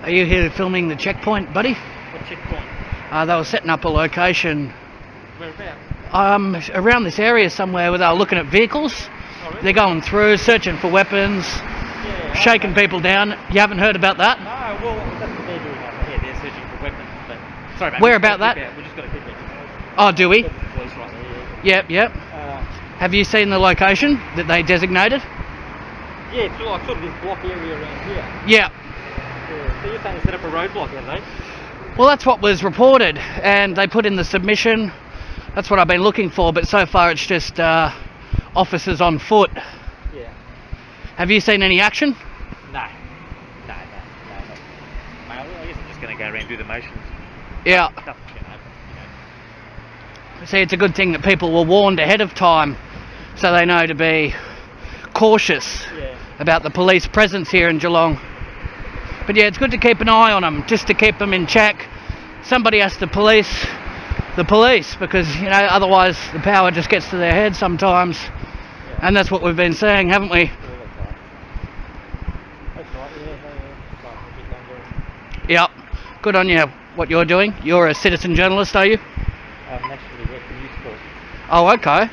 Are you here filming the checkpoint, buddy? What checkpoint? They were setting up a location Whereabouts? around this area somewhere where they were looking at vehicles. Oh, really? They're going through, searching for weapons, Yeah, shaking okay. people down. You haven't heard about that? No, well, that's what they're doing over here. They're searching for weapons. But sorry, mate. Where we just about gotta that? keep We just got to keep it. Oh, do we? Got the police right there. Yep. Have you seen the location that they designated? Yeah, it's like sort of this block area around here. Yeah. Yeah. So you're saying they set up a roadblock, have they? Well, that's what was reported, and they put in the submission. That's what I've been looking for, but so far it's just officers on foot. Yeah. Have you seen any action? No. Mate, I guess I'm just going to go around and do the motions. Yeah. Nothing's going to happen, you know. See, it's a good thing that people were warned ahead of time so they know to be cautious about the police presence here in Geelong. But yeah, it's good to keep an eye on them, just to keep them in check. Somebody has to police the police because, you know, otherwise the power just gets to their head sometimes. Yeah. And that's what we've been saying, haven't we? Yeah, that's right, Yep. Good on you, what you're doing. You're a citizen journalist, are you? I'm actually working for News Corp. Oh, okay.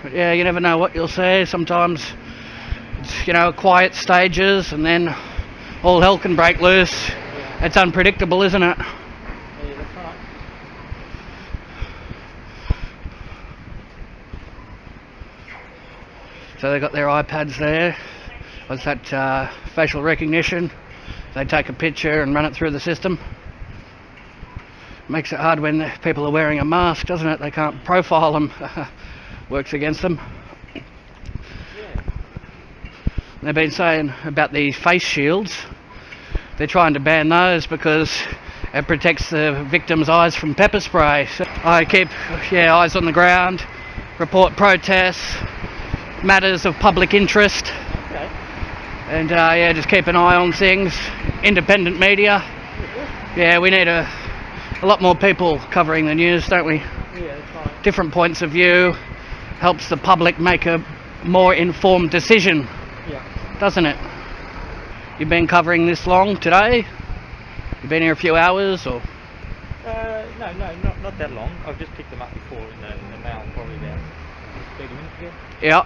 But yeah, you never know what you'll see. Sometimes it's, you know, quiet stages and then all hell can break loose. Yeah. It's unpredictable, isn't it? Yeah, that's right. So they've got their iPads there. What's that, facial recognition? They take a picture and run it through the system. Makes it hard when people are wearing a mask, doesn't it? They can't profile them. Works against them. Yeah. They've been saying about the face shields. They're trying to ban those because it protects the victim's eyes from pepper spray. So I keep eyes on the ground, report protests, matters of public interest. Okay. And just keep an eye on things. Independent media. Yeah, we need a lot more people covering the news, don't we? Yeah, that's right. Different points of view. Helps the public make a more informed decision, Yeah. doesn't it? You've been covering this long today? You've been here a few hours, or? No, not that long. I've just picked them up before in the mail, probably about 30 minutes ago. Yeah.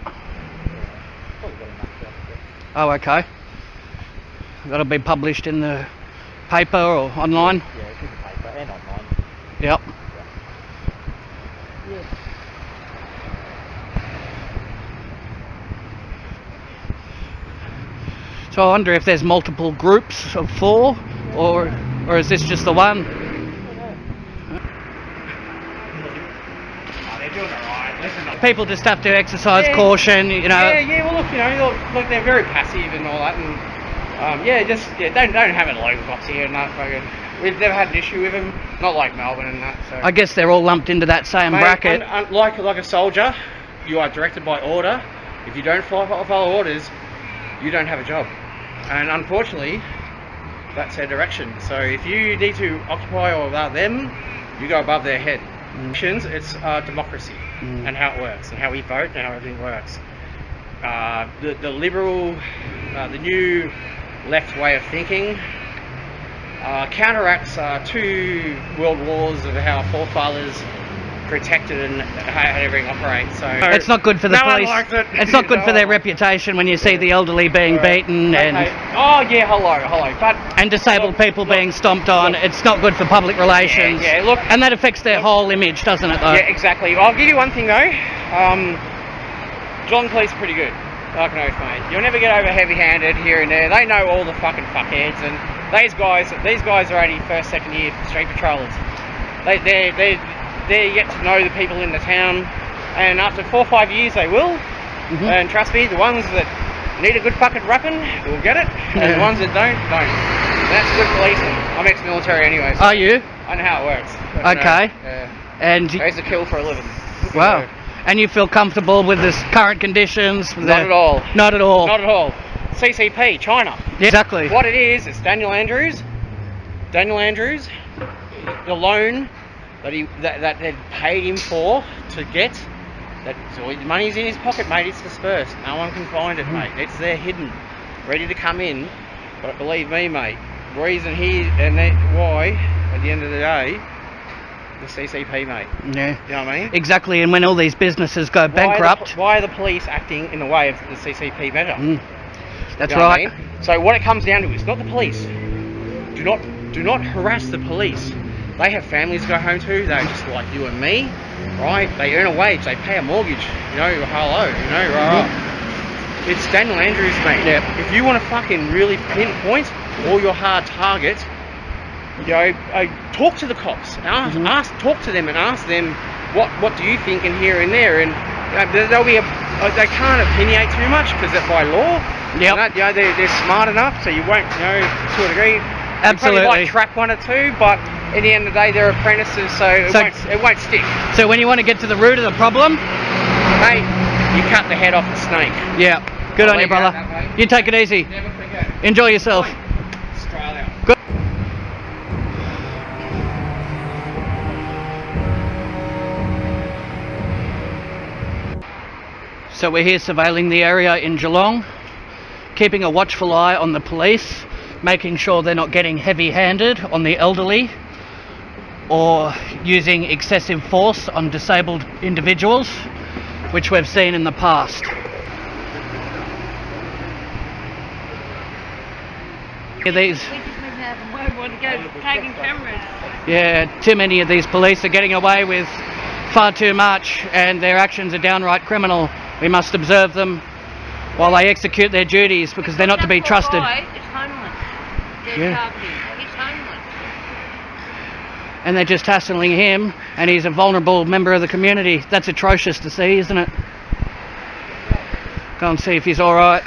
Probably got enough stuff. Oh, okay. That'll be published in the paper or online? Yeah, it's in the paper and online. Yep. Yeah. So I wonder if there's multiple groups of 4, or is this just the one? They're doing alright. Listen, People just have to exercise Yeah. caution, you know. Yeah. Well, look, you know, look, they're very passive and all that, and don't have a local cops here and that. Fucking, we've never had an issue with them. Not like Melbourne and that. So I guess they're all lumped into that same Mate, bracket. like a soldier, you are directed by order. If you don't follow orders, you don't have a job. And unfortunately, that's their direction. So if you need to occupy or without them, you go above their head. It's democracy and how it works and how we vote and how everything works. The liberal, the new left way of thinking counteracts 2 world wars of how our forefathers protected and how everything operates. So It's not good for the no police. one likes it. It's not good No for their one- reputation when you see the elderly being beaten Okay. Oh yeah, hello. But and disabled people being stomped on. It's not good for public relations. Yeah, look. And that affects their whole image, doesn't it, though? Yeah, exactly. I'll give you one thing though. Geelong police are pretty good. Like an oath, mate. You'll never get over heavy-handed here and there. They know all the fucking fuckheads, and these guys are only first, second year street patrollers. They're yet to know the people in the town, and after 4 or 5 years they will. Mm-hmm. And trust me, the ones that need a good fucking rapping will get it, and the ones that don't. That's good policing. I'm ex-military anyway. So Are you? I know how it works. I Okay. know. Yeah. And I used to kill for a living. wow. And you feel comfortable with this current conditions? Not at all. Not at all. Not at all. CCP, China. Yeah, exactly. What it is, it's Daniel Andrews. The loan that they paid him for to get So the money's in his pocket, mate. It's dispersed. No one can find it, mate. It's there hidden, ready to come in. But believe me, mate, reason here and why, at the end of the day, the CCP, mate. Yeah. You know what I mean? Exactly, and when all these businesses go bankrupt... Why are the police acting in the way of the CCP measure? That's you know right. What I mean? So what it comes down to is not the police. Do not harass the police. They have families to go home to. They're just like you and me, right? They earn a wage. They pay a mortgage. You know, hello. You know, right? It's Daniel Andrews, mate. Yep. If you want to fucking really pinpoint all your hard targets, you know, talk to the cops. Talk to them and ask them what do you think in here and there. And there'll be they can't opinionate too much because they're by law. Yep. You know, they're smart enough, so you won't, you know, to a degree. Absolutely. You probably might trap one or two, but at the end of the day, they're apprentices, so it won't stick. So when you want to get to the root of the problem, mate, you cut the head off the snake. Yeah. Good on you, brother. You take it easy. Never forget. Enjoy yourself. Australia. Good. So we're here surveilling the area in Geelong, keeping a watchful eye on the police, making sure they're not getting heavy-handed on the elderly or using excessive force on disabled individuals, which we've seen in the past. Yeah, too many of these police are getting away with far too much, and their actions are downright criminal. We must observe them while they execute their duties, because they're not to be trusted. It's homeless. He's homeless. And they're just hassling him, and he's a vulnerable member of the community. That's atrocious to see, isn't it? Go and see if he's alright.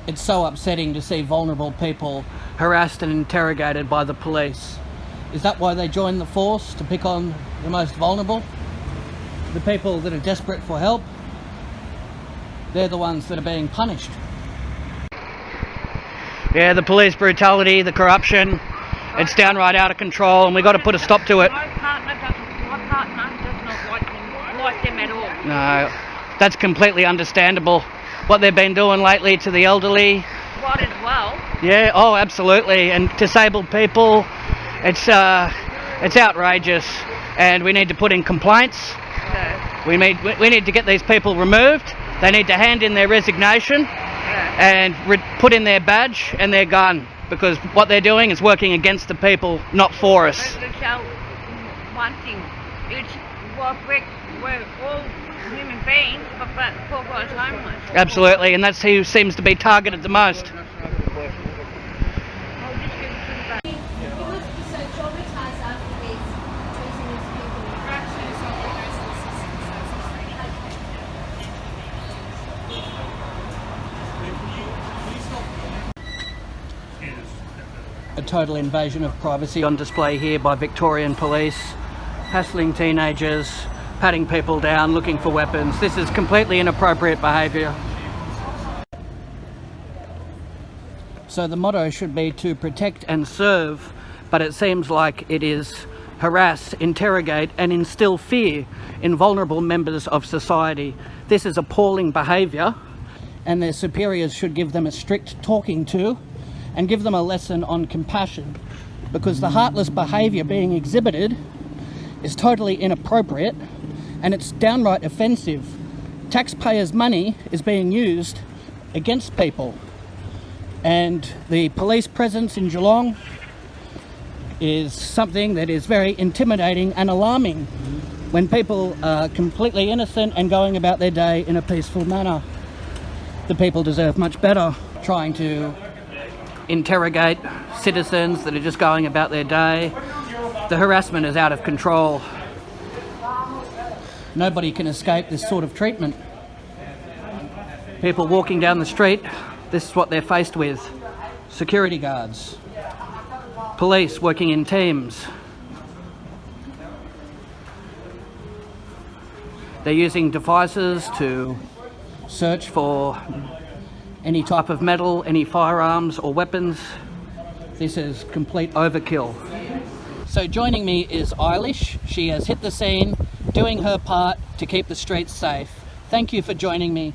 It's so upsetting to see vulnerable people harassed and interrogated by the police. Is that why they join the force, to pick on the most vulnerable? The people that are desperate for help? They're the ones that are being punished. Yeah, the police brutality, the corruption, it's downright out of control, and we've got to put a stop to it. My partner does not like them at all. No, that's completely understandable. What they've been doing lately to the elderly. What as well? Yeah, oh, absolutely. And disabled people, it's outrageous, and we need to put in complaints. We need to get these people removed. They need to hand in their resignation and put in their badge and their gun, because what they're doing is working against the people, not for us. One thing, we're all human beings, but poor guy's homeless. Absolutely, and that's who seems to be targeted the most. A total invasion of privacy on display here by Victorian police, hassling teenagers, patting people down, looking for weapons. This is completely inappropriate behaviour. So the motto should be to protect and serve, but it seems like it is harass, interrogate and instill fear in vulnerable members of society. This is appalling behaviour, and their superiors should give them a strict talking to and give them a lesson on compassion, because the heartless behaviour being exhibited is totally inappropriate and it's downright offensive. Taxpayers' money is being used against people, and the police presence in Geelong is something that is very intimidating and alarming when people are completely innocent and going about their day in a peaceful manner. The people deserve much better. Trying to interrogate citizens that are just going about their day. The harassment is out of control. Nobody can escape this sort of treatment. People walking down the street, this is what they're faced with. Security guards, police working in teams. They're using devices to search for any type of metal, any firearms or weapons. This is complete overkill. So joining me is Eilish. She has hit the scene doing her part to keep the streets safe. Thank you for joining me.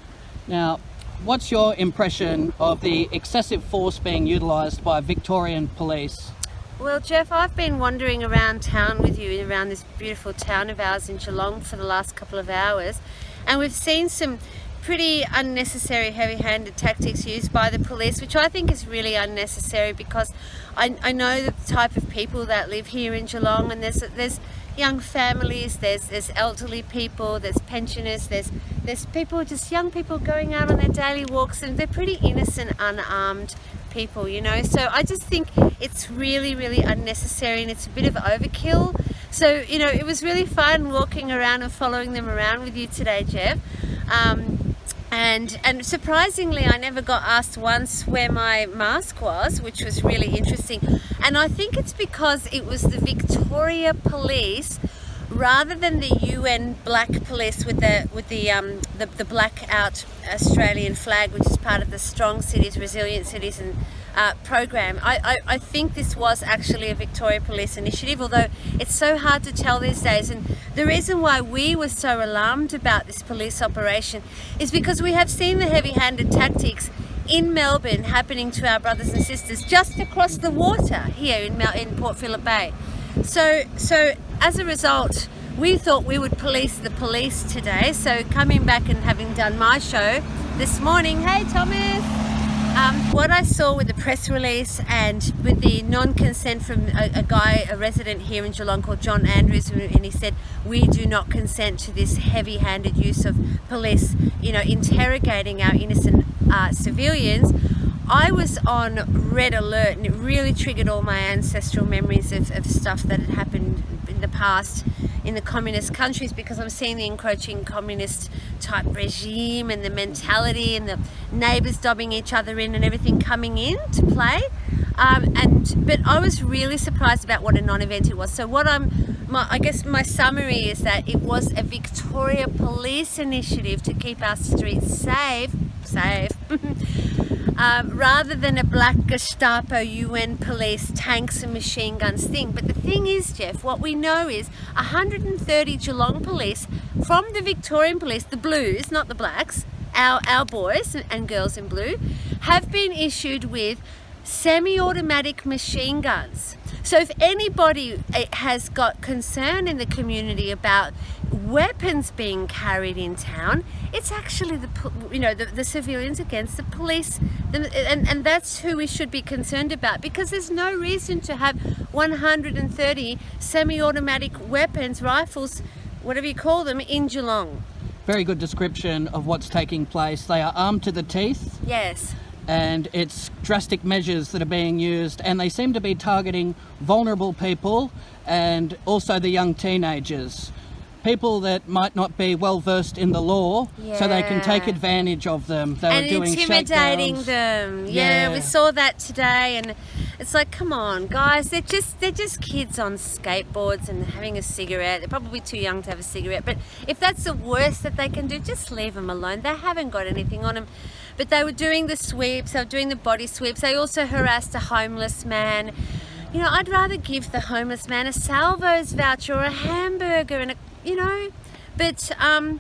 Now, what's your impression of the excessive force being utilised by Victorian police? Well, Jeff, I've been wandering around town with you, around this beautiful town of ours in Geelong for the last couple of hours, and we've seen some pretty unnecessary heavy-handed tactics used by the police, which I think is really unnecessary, because I know the type of people that live here in Geelong, and there's young families, there's elderly people, there's pensioners, there's people, just young people going out on their daily walks, and they're pretty innocent, unarmed people, you know. So I just think it's really, really unnecessary, and it's a bit of overkill. So, you know, it was really fun walking around and following them around with you today, Jeff. And surprisingly, I never got asked once where my mask was, which was really interesting. And I think it's because it was the Victoria Police, rather than the UN Black Police with the blackout Australian flag, which is part of the Strong Cities, Resilient Cities and program. I think this was actually a Victoria Police initiative, although it's so hard to tell these days. And the reason why we were so alarmed about this police operation is because we have seen the heavy-handed tactics in Melbourne happening to our brothers and sisters just across the water here in Port Phillip Bay. So as a result, we thought we would police the police today. So coming back and having done my show this morning, hey Thomas, what I saw with the press release and with the non-consent from a resident here in Geelong called John Andrews, and he said, we do not consent to this heavy-handed use of police, you know, interrogating our innocent civilians. I was on red alert, and it really triggered all my ancestral memories of stuff that had happened in the past in the communist countries, because I'm seeing the encroaching communist type regime and the mentality and the neighbours dobbing each other in and everything coming in to play. But I was really surprised about what a non-event it was. So I guess my summary is that it was a Victoria Police initiative to keep our streets safe, rather than a black Gestapo, UN police, tanks and machine guns thing. But the thing is, Jeff, what we know is 130 Geelong police from the Victorian police, the blues, not the blacks, our boys and girls in blue, have been issued with semi-automatic machine guns. So if anybody has got concern in the community about weapons being carried in town, it's actually the civilians against the police, and that's who we should be concerned about, because there's no reason to have 130 semi-automatic weapons, rifles, whatever you call them, in Geelong. Very good description of what's taking place. They are armed to the teeth. Yes. And it's drastic measures that are being used, and they seem to be targeting vulnerable people and also the young teenagers. People that might not be well versed in the law, so they can take advantage of them. They and were doing intimidating shakedowns. them. Yeah, we saw that today, and it's like, come on, guys, they're just kids on skateboards and having a cigarette. They're probably too young to have a cigarette, but if that's the worst that they can do, just leave them alone. They haven't got anything on them. But they were doing the sweeps, they were doing the body sweeps. They also harassed a homeless man. You know, I'd rather give the homeless man a Salvo's voucher or a hamburger and but I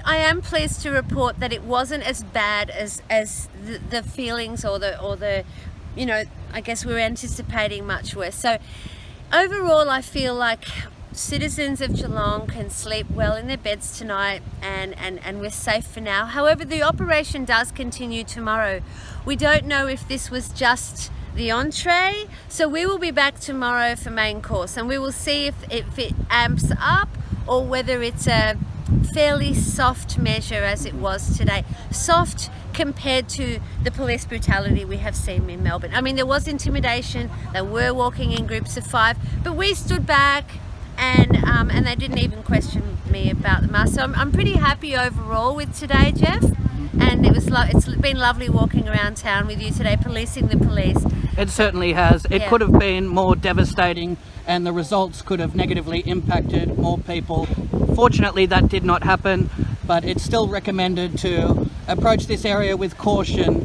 am pleased to report that it wasn't as bad as the feelings or the I guess we were anticipating much worse. So overall, I feel like citizens of Geelong can sleep well in their beds tonight, and we're safe for now. However, the operation does continue tomorrow. We don't know if this was just the entree, so we will be back tomorrow for main course, and we will see if it amps up or whether it's a fairly soft measure as it was today. Soft compared to the police brutality we have seen in Melbourne. I mean, there was intimidation, they were walking in groups of 5, but we stood back and they didn't even question me about the mask. So I'm pretty happy overall with today, Jeff. And it's been lovely walking around town with you today, policing the police. It certainly has. It could have been more devastating, and the results could have negatively impacted more people. Fortunately, that did not happen, but it's still recommended to approach this area with caution,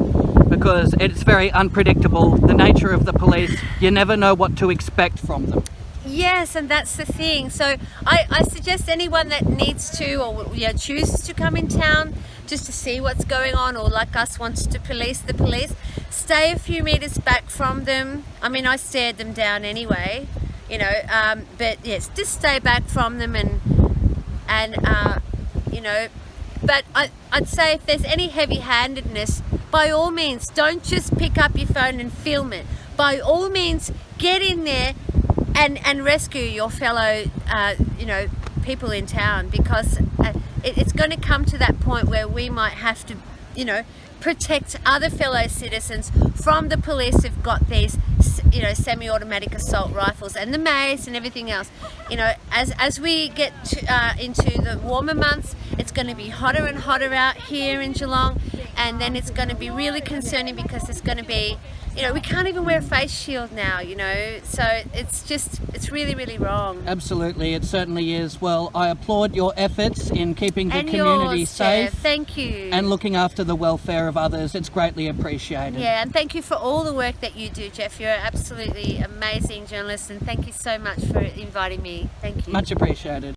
because it's very unpredictable. The nature of the police, you never know what to expect from them. Yes, and that's the thing. So I suggest anyone that needs to or chooses to come in town just to see what's going on, or like us wants to police the police, stay a few meters back from them. I mean, I stared them down anyway, but yes, just stay back from them and but I'd say if there's any heavy-handedness, by all means, don't just pick up your phone and film it. By all means, get in there and rescue your fellow, people in town, because it's going to come to that point where we might have to, protect other fellow citizens from the police who've got these, semi-automatic assault rifles and the mace and everything else. As we get into the warmer months, it's going to be hotter and hotter out here in Geelong, and then it's going to be really concerning because it's going to be, we can't even wear a face shield now, so it's really, really wrong. Absolutely, it certainly is. Well, I applaud your efforts in keeping the And community yours, safe. Jeff. Thank you. And looking after the welfare of others. It's greatly appreciated. Yeah, and thank you for all the work that you do, Jeff. You're absolutely amazing journalist, and thank you so much for inviting me. Thank you. Much appreciated.